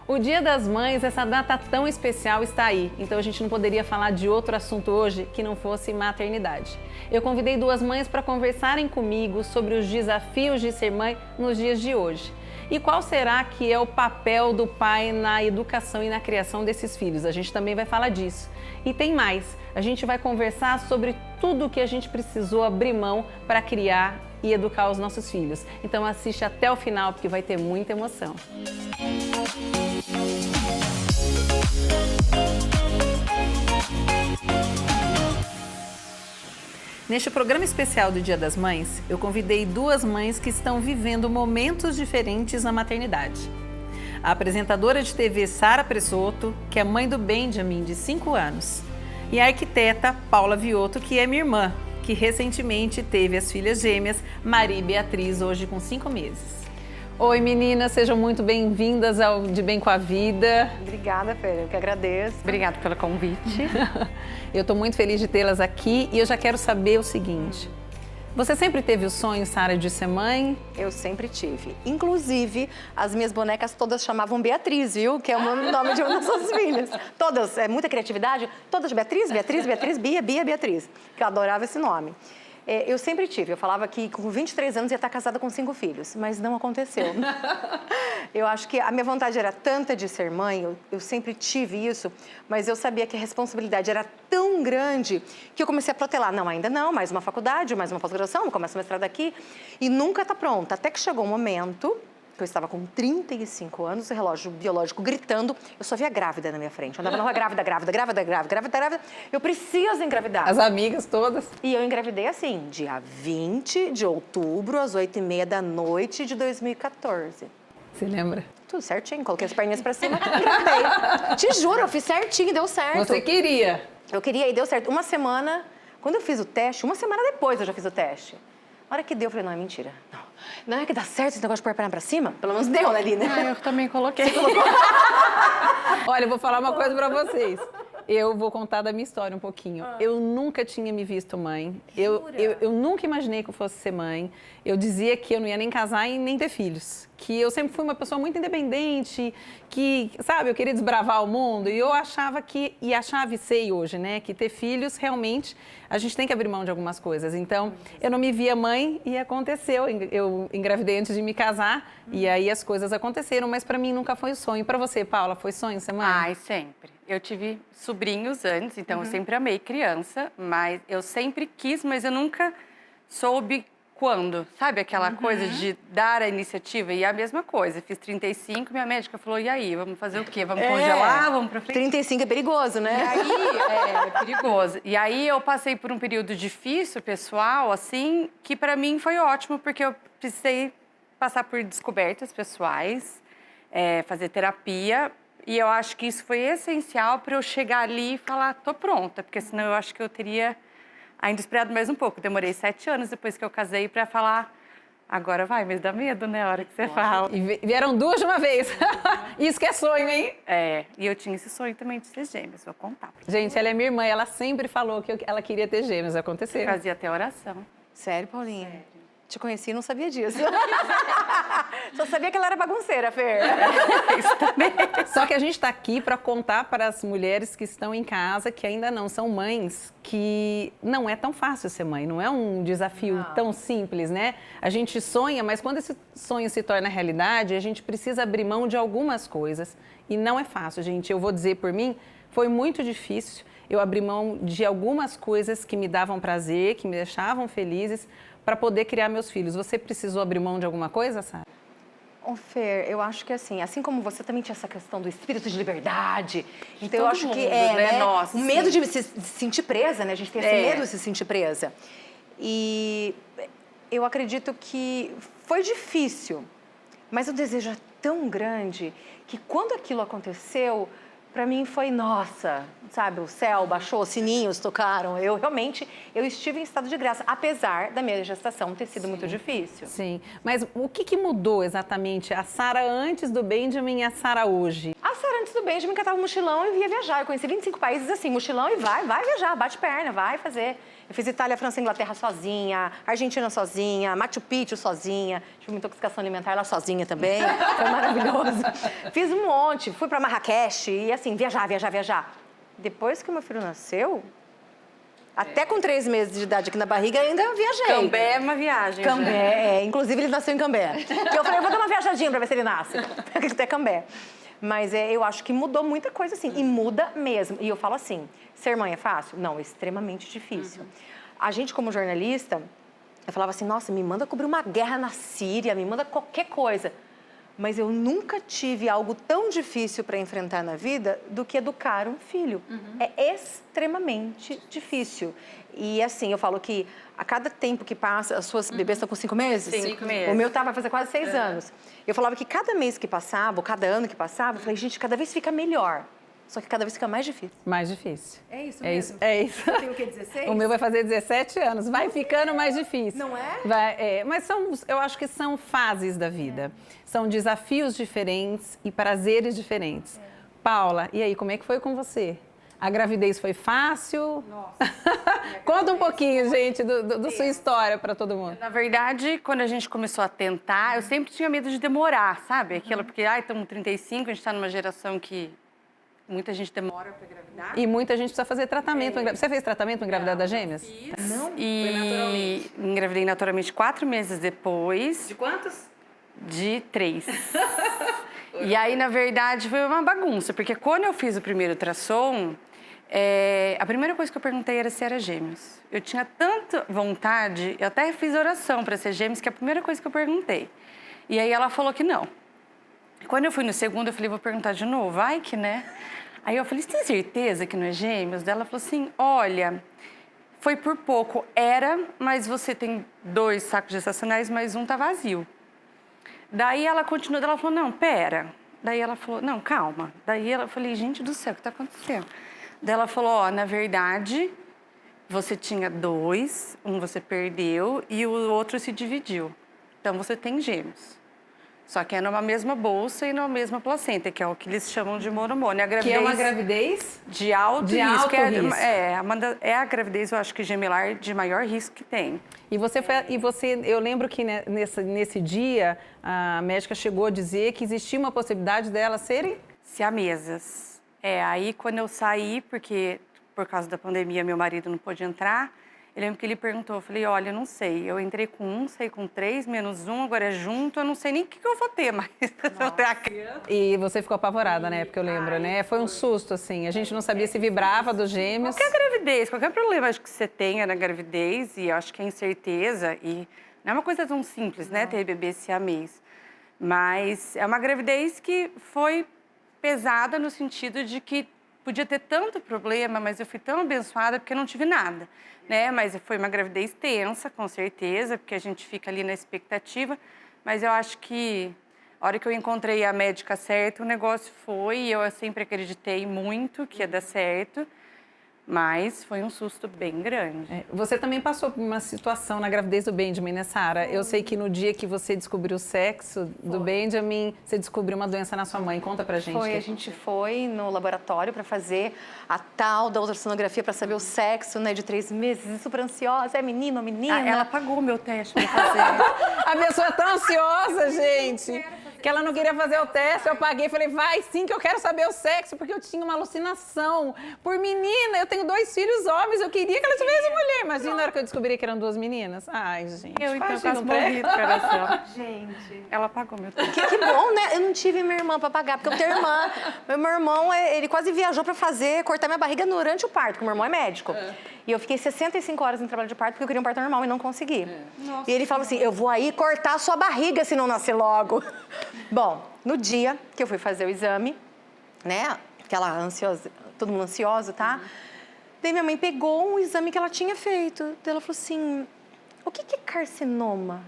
O Dia das Mães, essa data tão especial está aí, então a gente não poderia falar de outro assunto hoje que não fosse maternidade. Eu convidei duas mães para conversarem comigo sobre os desafios de ser mãe nos dias de hoje. E qual será que é o papel do pai na educação e na criação desses filhos? A gente também vai falar disso. E tem mais, a gente vai conversar sobre tudo o que a gente precisou abrir mão para criar e educar os nossos filhos. Então assiste até o final porque vai ter muita emoção. Neste programa especial do Dia das Mães, eu convidei duas mães que estão vivendo momentos diferentes na maternidade. A apresentadora de TV Sara Pressoto, que é mãe do Benjamin, de 5 anos, e a arquiteta Paula Viotto, que é minha irmã, que recentemente teve as filhas gêmeas, Maria e Beatriz, hoje com 5 meses. Oi meninas, sejam muito bem-vindas ao De Bem com a Vida. Obrigada, Fer, eu que agradeço. Obrigada pelo convite. Eu estou muito feliz de tê-las aqui e eu já quero saber o seguinte. Você sempre teve o sonho, Sara, de ser mãe? Eu sempre tive. Inclusive, as minhas bonecas todas chamavam Beatriz, viu? Que é o nome de uma das suas filhas. Todas, é muita criatividade. Todas Beatriz, Beatriz, Beatriz, Bia, Bia, Beatriz. Que eu adorava esse nome. Eu sempre tive. Eu falava que com 23 anos ia estar casada com 5 filhos, mas não aconteceu. Eu acho que a minha vontade era tanta de ser mãe, eu sempre tive isso, mas eu sabia que a responsabilidade era tão grande que eu comecei a protelar. Não, ainda não, mais uma faculdade, mais uma pós-graduação, começo a mestrado aqui e nunca está pronta. Até que chegou um momento que eu estava com 35 anos, o relógio biológico gritando, eu só via grávida na minha frente. Eu andava na rua grávida. Eu preciso engravidar. As amigas todas. E eu engravidei assim, dia 20 de outubro, às 8h30 da noite de 2014. Você lembra? Tudo certinho, coloquei as perninhas pra cima, engravidei. Te juro, eu fiz certinho, deu certo. Você queria? Eu queria e deu certo. Uma semana, quando eu fiz o teste, uma semana depois eu já fiz o teste. Na hora que deu, eu falei, não, é mentira. Não é que dá certo esse negócio de pôr a perna pra cima? Pelo menos deu ali, né? Eu também coloquei. Olha, eu vou falar uma coisa pra vocês. Eu vou contar da minha história um pouquinho. Eu nunca tinha me visto mãe. Eu nunca imaginei que eu fosse ser mãe. Eu dizia que eu não ia nem casar e nem ter filhos. Que eu sempre fui uma pessoa muito independente, que, sabe, eu queria desbravar o mundo. E eu achava que, e achava e sei hoje, né, que ter filhos, realmente, a gente tem que abrir mão de algumas coisas. Então, eu não me via mãe e aconteceu. Eu engravidei antes de me casar e aí as coisas aconteceram. Mas pra mim nunca foi sonho. Pra você, Paula, foi sonho ser mãe? Ai, sempre. Eu tive sobrinhos antes, então eu sempre amei criança, mas eu sempre quis, mas eu nunca soube quando. Sabe aquela coisa de dar a iniciativa? E a mesma coisa, fiz 35, minha médica falou, e aí, vamos fazer o quê? Vamos congelar? Vamos pra frente? 35 é perigoso, né? E aí, é perigoso. E aí eu passei por um período difícil, pessoal, assim, que pra mim foi ótimo, porque eu precisei passar por descobertas pessoais, fazer terapia. E eu acho que isso foi essencial para eu chegar ali e falar, tô pronta, porque senão eu acho que eu teria ainda esperado mais um pouco. Demorei 7 anos depois que eu casei para falar, agora vai, mas dá medo, né, a hora que você fala. E vieram duas de uma vez. Isso que é sonho, hein? E eu tinha esse sonho também de ser gêmeas, vou contar. Gente, ela é minha irmã, ela sempre falou que ela queria ter gêmeos, aconteceu. Fazia até oração. Sério, Paulinha? Sério. Te conheci e não sabia disso. Só sabia que ela era bagunceira, Fer. Isso também. Só que a gente está aqui para contar para as mulheres que estão em casa, que ainda não são mães, que não é tão fácil ser mãe, não é um desafio tão simples, né? A gente sonha, mas quando esse sonho se torna realidade, a gente precisa abrir mão de algumas coisas. E não é fácil, gente. Eu vou dizer por mim, foi muito difícil. Eu abri mão de algumas coisas que me davam prazer, que me deixavam felizes, para poder criar meus filhos. Você precisou abrir mão de alguma coisa, Sara? Fer, eu acho que assim como você também tinha essa questão do espírito de liberdade, então eu todo acho mundo, que né? Nossa, o medo de se sentir presa, né? A gente tem esse medo de se sentir presa. E eu acredito que foi difícil, mas o desejo é tão grande que quando aquilo aconteceu, para mim foi, nossa, sabe, o céu baixou, sininhos tocaram. Eu estive em estado de graça, apesar da minha gestação ter sido muito difícil. Sim, mas o que mudou exatamente a Sara antes do Benjamin e a Sara hoje? A Sara antes do Benjamin, catava um mochilão e ia viajar. Eu conheci 25 países assim, mochilão e vai viajar, bate perna, vai fazer. Eu fiz Itália, França, Inglaterra sozinha, Argentina sozinha, Machu Picchu sozinha. Tive uma intoxicação alimentar lá sozinha também, foi maravilhoso. Fiz um monte, fui pra Marrakech e assim, viajar. Depois que o meu filho nasceu, até com 3 meses de idade aqui na barriga, ainda viajei. Cambé é uma viagem. Cambé, inclusive ele nasceu em Cambé. E eu falei, eu vou dar uma viajadinha pra ver se ele nasce. Até Cambé. Mas eu acho que mudou muita coisa, assim. E muda mesmo. E eu falo assim, ser mãe é fácil? Não, é extremamente difícil. A gente, como jornalista, eu falava assim, nossa, me manda cobrir uma guerra na Síria, me manda qualquer coisa. Mas eu nunca tive algo tão difícil para enfrentar na vida do que educar um filho. É extremamente difícil. E assim, eu falo que a cada tempo que passa, as suas bebês estão com 5 meses? 5 meses. O meu vai fazer quase 6 anos. Eu falava que cada mês que passava, ou cada ano que passava, eu falei, gente, cada vez fica melhor. Só que cada vez fica mais difícil. Mais difícil. É isso É mesmo? isso. É isso. Você tem o quê, 16? O meu vai fazer 17 anos. Vai ficando mais difícil. Não é? Mas eu acho que são fases da vida. São desafios diferentes e prazeres diferentes. Paula, e aí, como é que foi com você? A gravidez foi fácil? Nossa. Conta um pouquinho, gente, da sua história para todo mundo. Na verdade, quando a gente começou a tentar, eu sempre tinha medo de demorar, sabe? Aquilo, porque, estamos 35, a gente está numa geração que muita gente demora para engravidar. E muita gente precisa fazer tratamento. Você fez tratamento para engravidar das gêmeas? Fiz. Não, E foi naturalmente. engravidei naturalmente 4 meses depois. De quantos? De 3. E aí, na verdade, foi uma bagunça, porque quando eu fiz o primeiro ultrassom, a primeira coisa que eu perguntei era se era gêmeos. Eu tinha tanta vontade, eu até fiz oração para ser gêmeos, que é a primeira coisa que eu perguntei. E aí ela falou que não. Quando eu fui no segundo, eu falei, vou perguntar de novo, vai que, né? Aí eu falei, você tem certeza que não é gêmeos? Daí ela falou assim, olha, foi por pouco, mas você tem 2 sacos gestacionais, mas um tá vazio. Daí ela continuou, ela falou, não, pera. Daí ela falou, não, calma. Daí eu falei, gente do céu, o que tá acontecendo? Daí ela falou, na verdade, você tinha 2, um você perdeu e o outro se dividiu. Então você tem gêmeos. Só que é numa mesma bolsa e numa mesma placenta, que é o que eles chamam de monomônio. Que é uma gravidez de alto de risco. alto risco. É a gravidez, eu acho que gemelar de maior risco que tem. Eu lembro que nesse dia a médica chegou a dizer que existia uma possibilidade delas serem Siamesas. Aí quando eu saí, porque por causa da pandemia meu marido não pôde entrar, eu lembro que ele perguntou, eu falei, olha, eu não sei, eu entrei com 1, saí com 3, menos 1, agora é junto, eu não sei nem o que eu vou ter, mas eu vou ter a criança. E você ficou apavorada, né? Porque eu lembro, né? Foi um susto, assim. A gente não sabia se vibrava dos gêmeos. Qualquer gravidez, qualquer problema acho que você tenha na gravidez, e acho que é incerteza, e não é uma coisa tão simples, né, ter bebê siamês. Mas é uma gravidez que foi pesada no sentido de que podia ter tanto problema, mas eu fui tão abençoada porque eu não tive nada, né? Mas foi uma gravidez tensa, com certeza, porque a gente fica ali na expectativa. Mas eu acho que a hora que eu encontrei a médica certa, o negócio foi, e eu sempre acreditei muito que ia dar certo. Mas foi um susto bem grande. Você também passou por uma situação na gravidez do Benjamin, né, Sara? Eu sei que no dia que você descobriu o sexo do Benjamin, você descobriu uma doença na sua mãe. Conta pra gente. A gente foi no laboratório para fazer a tal da ultrassonografia para saber o sexo, né, de 3 meses. Super ansiosa, é menino ou menina? Ela pagou o meu teste para fazer. A pessoa é tão ansiosa, gente, que ela não queria fazer o teste. Eu paguei e falei, vai sim que eu quero saber o sexo, porque eu tinha uma alucinação por menina. Eu tenho 2 filhos homens, eu queria que ela tivesse mulher. Imagina na hora que eu descobri que eram 2 meninas. Ai, gente. Eu então imagina, quase morri do coração. Gente. Ela pagou meu teste. Que bom, né? Eu não tive minha irmã para pagar, porque eu tenho irmã. Meu irmão, ele quase viajou para cortar minha barriga durante o parto, porque meu irmão é médico. E eu fiquei 65 horas em trabalho de parto porque eu queria um parto normal e não consegui. E ele falou assim, eu vou aí cortar a sua barriga se não nascer logo. Bom, no dia que eu fui fazer o exame, né? Aquela ansiosa, todo mundo ansioso, tá? Daí minha mãe pegou um exame que ela tinha feito. Daí ela falou assim, o que é carcinoma?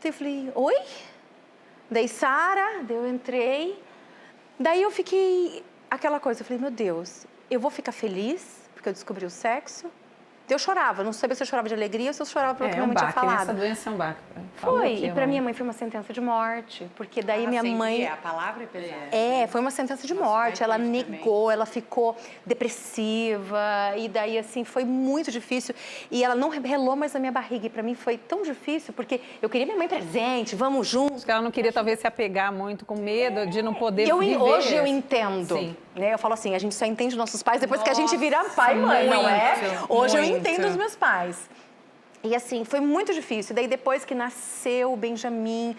Daí eu falei, oi? Daí Sara, daí eu entrei. Daí eu fiquei, aquela coisa, eu falei, meu Deus, eu vou ficar feliz porque eu descobri o sexo? Eu chorava, não sabia se eu chorava de alegria ou se eu chorava pelo que minha um mãe tinha baque, né? falado. Essa doença é um baque. Foi, e pra minha mãe foi uma sentença de morte, porque daí minha mãe... A palavra é pesada. Foi uma sentença de morte, ela negou, ela ficou depressiva, e daí, assim, foi muito difícil. E ela não relou mais na minha barriga, e pra mim foi tão difícil, porque eu queria minha mãe presente, vamos juntos. Porque ela não queria, talvez, se apegar muito, com medo de não poder viver. Hoje eu entendo. Sim. Né? Eu falo assim, a gente só entende nossos pais depois que a gente vira pai e mãe, não é? Hoje eu entendo os meus pais. E assim, foi muito difícil. Daí depois que nasceu o Benjamin,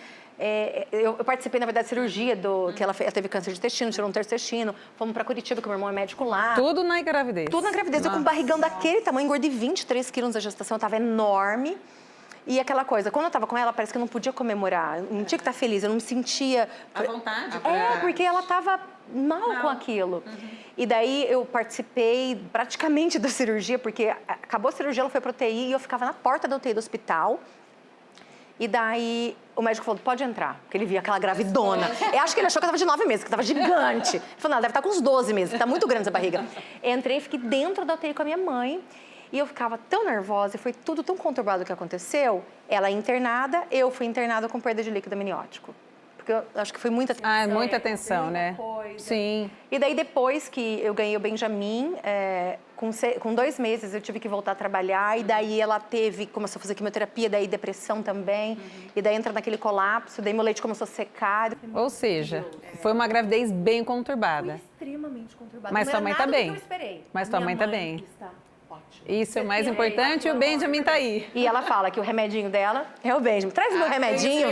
eu participei, na verdade, da cirurgia que ela teve câncer de intestino, tirou um terço intestino. Fomos pra Curitiba, que o meu irmão é médico lá. Tudo na gravidez. Tudo na gravidez. Eu com um barrigão daquele tamanho, engordei 23 quilos na gestação, eu tava enorme. E aquela coisa, quando eu tava com ela, parece que eu não podia comemorar, não tinha que estar feliz, eu não me sentia... À vontade. Porque ela tava mal com aquilo. E daí eu participei praticamente da cirurgia, porque acabou a cirurgia, ela foi pra UTI e eu ficava na porta da UTI do hospital. E daí o médico falou, pode entrar, porque ele via aquela gravidona. Eu acho que ele achou que eu tava de 9 meses, que eu tava gigante. Ele falou, não, deve estar com uns 12 meses, tá muito grande essa barriga. Entrei, fiquei dentro da UTI com a minha mãe. E eu ficava tão nervosa, e foi tudo tão conturbado o que aconteceu. Ela internada, eu fui internada com perda de líquido amniótico. Porque eu acho que foi muita atenção. Muita atenção, né? Sim. E daí, depois que eu ganhei o Benjamin, com 2 meses eu tive que voltar a trabalhar. E daí ela começou a fazer quimioterapia, daí depressão também. E daí entra naquele colapso, daí meu leite começou a secar. Ou seja, foi uma gravidez bem conturbada. Foi extremamente conturbada. Mas sua mãe tá bem. Eu esperei. Mas tua mãe tá bem. Está ótima. Isso é o mais importante e o Benjamin tá aí. E ela fala que o remedinho dela é o Benjamin. Traz meu remedinho.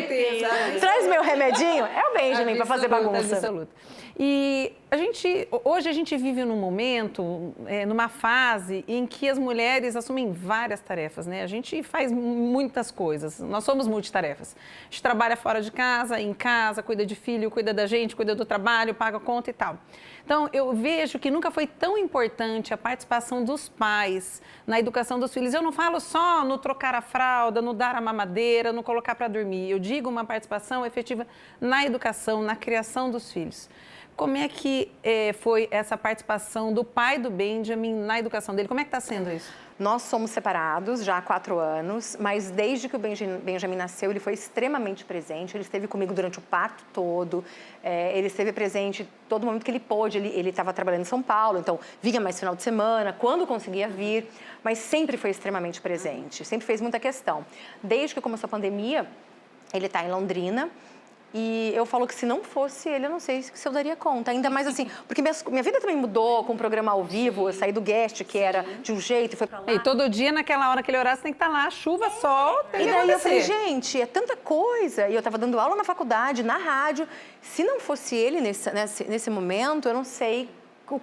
Traz meu remedinho. É o Benjamin para fazer bagunça. Absoluta. E hoje a gente vive num momento, numa fase em que as mulheres assumem várias tarefas, né? A gente faz muitas coisas, nós somos multitarefas. A gente trabalha fora de casa, em casa, cuida de filho, cuida da gente, cuida do trabalho, paga conta e tal. Então, eu vejo que nunca foi tão importante a participação dos pais na educação dos filhos. Eu não falo só no trocar a fralda, no dar a mamadeira, no colocar para dormir. Eu digo uma participação efetiva na educação, na criação dos filhos. Como é que foi essa participação do pai do Benjamin na educação dele? Como é que está sendo isso? Nós somos separados já há 4 anos, mas desde que o Benjamin nasceu, ele foi extremamente presente. Ele esteve comigo durante o parto todo, ele esteve presente todo momento que ele pôde. Ele estava trabalhando em São Paulo, então vinha mais final de semana, quando conseguia vir, mas sempre foi extremamente presente, sempre fez muita questão. Desde que começou a pandemia, ele está em Londrina. E eu falo que se não fosse ele, eu não sei se eu daria conta. Ainda mais assim, porque minha vida também mudou com o programa ao vivo. Eu saí do guest, que era de um jeito, e foi pra lá. E todo dia, naquela hora que ele orar, você tem que estar lá, chuva, sol, tem que E daí eu falei, acontecer. gente, é tanta coisa. E eu estava dando aula na faculdade, na rádio. Se não fosse ele nesse momento, eu não sei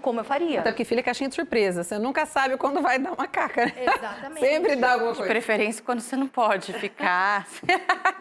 como eu faria. Até porque filho é caixinha de surpresa. Você nunca sabe quando vai dar uma caca, né? Exatamente. Sempre dá alguma De coisa. preferência quando você não pode ficar.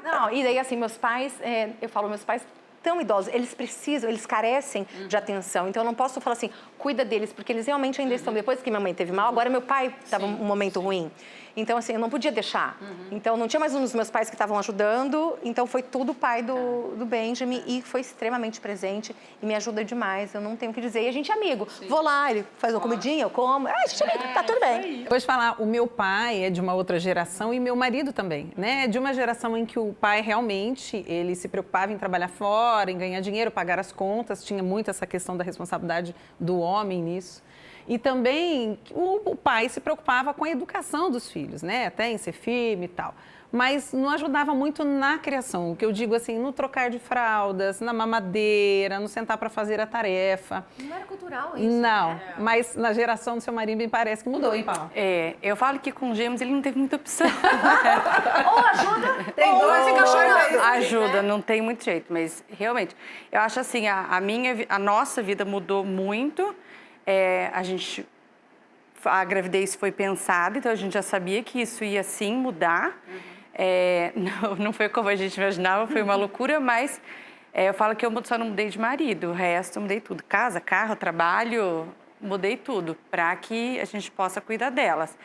Não, e daí assim, meus pais, eu falo, meus pais tão idosos, eles carecem de atenção. Então eu não posso falar assim, cuida deles, porque eles realmente ainda estão, depois que minha mãe teve mal, agora meu pai estava um momento ruim. Então, assim, eu não podia deixar. Então, não tinha mais um dos meus pais que estavam ajudando. Então, foi tudo o pai do Benjamin e foi extremamente presente e me ajuda demais. Eu não tenho o que dizer. E a gente é amigo. Vou lá, ele faz uma comidinha, eu como. A gente é amigo, tá tudo bem. Depois de falar, o meu pai é de uma outra geração e meu marido também, né? De uma geração em que o pai realmente, ele se preocupava em trabalhar fora, em ganhar dinheiro, pagar as contas. Tinha muito essa questão da responsabilidade do homem nisso. E também o pai se preocupava com a educação dos filhos, né? Até em ser firme e tal. Mas não ajudava muito na criação, o que eu digo assim, no trocar de fraldas, na mamadeira, no sentar para fazer a tarefa. Não era cultural isso? Não, mas na geração do seu marido me parece que mudou, hein, Paulo? Eu falo que com gêmeos ele não teve muita opção. Ou ajuda, Tem ou dois, fica chorando. Ajuda, não tem muito jeito, mas realmente, eu acho assim, a nossa vida mudou muito. A gravidez foi pensada, então a gente já sabia que isso ia sim mudar. Não foi como a gente imaginava, foi uma loucura, mas eu falo que eu só não mudei de marido, o resto eu mudei tudo. Casa, carro, trabalho, mudei tudo, para que a gente possa cuidar delas.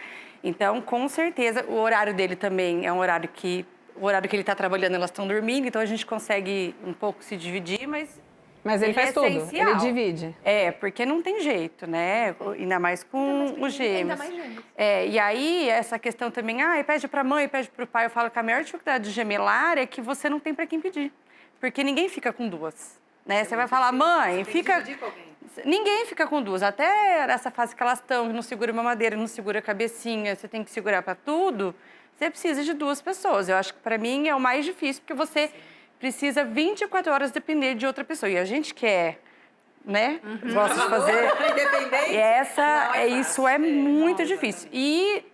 Então, com certeza, o horário dele também é um horário que... O horário que ele está trabalhando, elas estão dormindo, então a gente consegue um pouco se dividir, mas Mas ele faz tudo, essencial. ele divide. Porque não tem jeito, né? Ainda mais com os gêmeos. E aí, essa questão também, pede pra mãe, pede pro pai. Eu falo que a maior dificuldade de gemelar é que você não tem pra quem pedir. Porque ninguém fica com duas, né? Você vai falar, mãe, fica... Ninguém fica com duas. Até essa fase que elas estão, não segura mamadeira, não segura a cabecinha, você tem que segurar pra tudo, você precisa de duas pessoas. Eu acho que pra mim é o mais difícil, porque você... precisa 24 horas depender de outra pessoa. E a gente quer, né? Gosta de fazer. E isso é muito difícil. E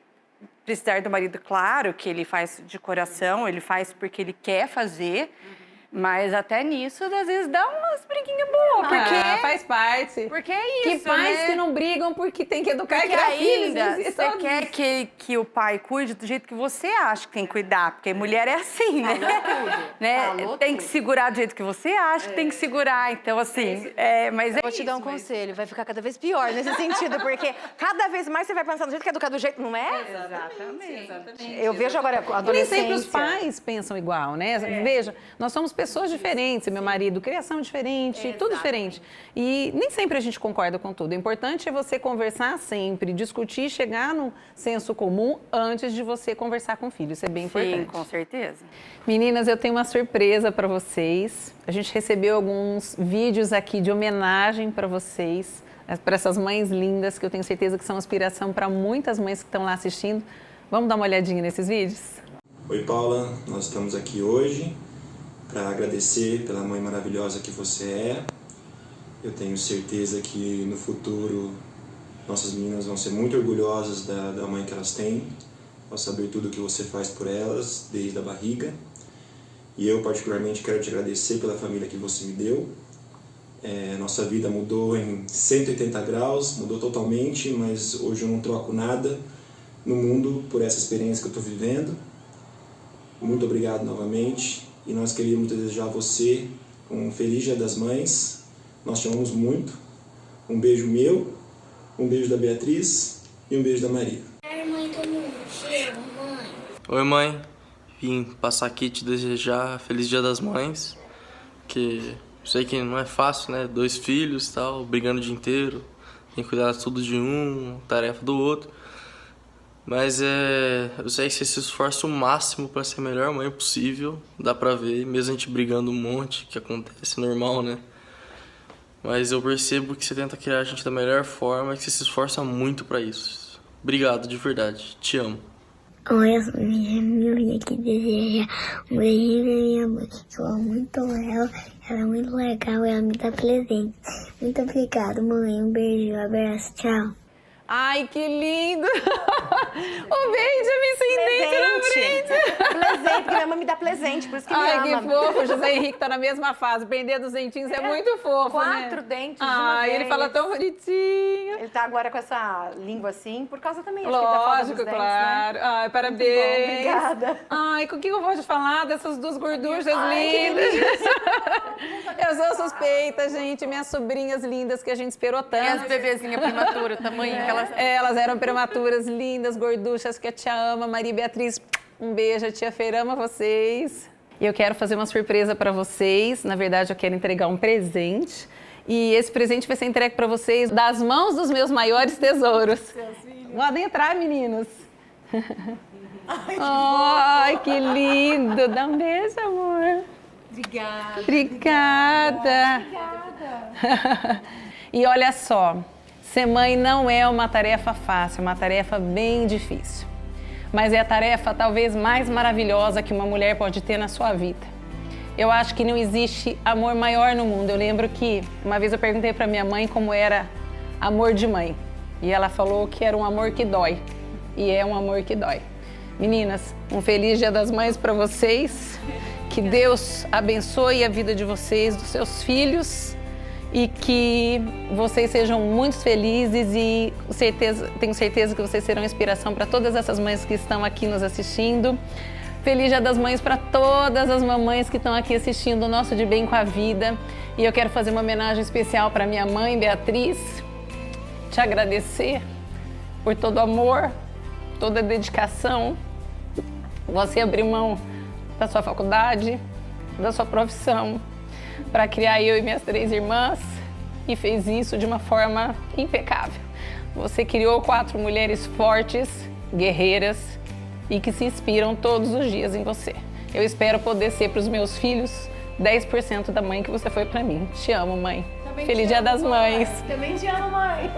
precisar do marido, claro, que ele faz de coração, ele faz porque ele quer fazer. Mas até nisso, às vezes, dá umas briguinhas boas, porque... faz parte. Porque é isso, Que pais né? que não brigam porque tem que educar Porque e criar filhos. ainda você quer que o pai cuide do jeito que você acha que tem que cuidar. Porque mulher é assim, né? Falou tem que segurar do jeito que você acha que tem que segurar. Então, assim, mas Vou te dar um conselho, vai ficar cada vez pior nesse sentido, porque cada vez mais você vai pensar do jeito que educar do jeito, não é? Exatamente. Eu vejo agora a E nem adolescência. sempre os pais pensam igual, né? Veja, nós somos pessoas diferentes, meu marido, criação diferente, tudo diferente. E nem sempre a gente concorda com tudo. O importante é você conversar sempre, discutir, chegar num senso comum antes de você conversar com o filho. Isso é bem importante. Sim, com certeza. Meninas, eu tenho uma surpresa para vocês. A gente recebeu alguns vídeos aqui de homenagem para vocês, para essas mães lindas, que eu tenho certeza que são inspiração para muitas mães que estão lá assistindo. Vamos dar uma olhadinha nesses vídeos? Oi, Paula. Nós estamos aqui hoje para agradecer pela mãe maravilhosa que você é. Eu tenho certeza que no futuro nossas meninas vão ser muito orgulhosas da mãe que elas têm, ao saber tudo que você faz por elas, desde a barriga. E eu, particularmente, quero te agradecer pela família que você me deu. Nossa vida mudou em 180 graus, mudou totalmente, mas hoje eu não troco nada no mundo por essa experiência que eu estou vivendo. Muito obrigado novamente. E nós queríamos desejar a você um feliz Dia das Mães. Nós te amamos muito. Um beijo meu, um beijo da Beatriz e um beijo da Maria. Oi, mãe. Vim passar aqui te desejar feliz Dia das Mães. Que sei que não é fácil, né? 2 filhos e tal, brigando o dia inteiro. Tem que cuidar tudo de um, tarefa do outro. Mas eu sei que você se esforça o máximo para ser a melhor mãe possível. Dá pra ver, mesmo a gente brigando um monte, que acontece, normal, né? Mas eu percebo que você tenta criar a gente da melhor forma e que você se esforça muito para isso. Obrigado, de verdade. Te amo. Oi, eu sou minha vim aqui desejar um beijinho da minha mãe. Eu amo muito ela é muito legal, ela me dá presente. Muito obrigada, mãe. Um beijo, um abraço, tchau. Ai, que lindo! O Benjamin sem dente na frente. Presente, porque minha mãe me dá presente, por isso que me Ai, ama. que fofo. O José Henrique tá na mesma fase. Prender dos dentinhos é muito fofo, 4 né? dentes de uma Ai, ele vez. fala tão bonitinho. Ele tá agora com essa língua assim, por causa também, acho que da falta dos Lógico, dentes, claro. né? Ai, parabéns. Muito bom, obrigada. Ai, com o que eu vou te falar dessas 2 gorduchas Ai, que lindas? Eu sou suspeita, gente. Minhas sobrinhas lindas que a gente esperou E as tanto. bebezinhas prematuras, tamanho que elas... Elas eram prematuras, lindas, gorduchas, que a tia ama. Maria e Beatriz, um beijo. A tia Feira ama vocês. E eu quero fazer uma surpresa para vocês. Na verdade, eu quero entregar um presente. E esse presente vai ser entregue para vocês das mãos dos meus maiores tesouros. Podem entrar, meninos. Ai, que lindo. Dá um beijo, amor. Obrigada. Obrigada. E olha só, ser mãe não é uma tarefa fácil, é uma tarefa bem difícil. Mas é a tarefa talvez mais maravilhosa que uma mulher pode ter na sua vida. Eu acho que não existe amor maior no mundo. Eu lembro que uma vez eu perguntei para minha mãe como era amor de mãe. E ela falou que era um amor que dói. E é um amor que dói. Meninas, um feliz Dia das Mães para vocês. Que Deus abençoe a vida de vocês, dos seus filhos. E que vocês sejam muito felizes e tenho certeza que vocês serão inspiração para todas essas mães que estão aqui nos assistindo. Feliz Dia das Mães para todas as mamães que estão aqui assistindo o nosso De Bem com a Vida. E eu quero fazer uma homenagem especial para minha mãe, Beatriz. Te agradecer por todo o amor, toda a dedicação. Você abrir mão da sua faculdade, da sua profissão, para criar eu e minhas 3 irmãs e fez isso de uma forma impecável. Você criou 4 mulheres fortes, guerreiras e que se inspiram todos os dias em você. Eu espero poder ser para os meus filhos 10% da mãe que você foi para mim. Te amo, mãe. Feliz Dia das Mães. Também te amo, mãe.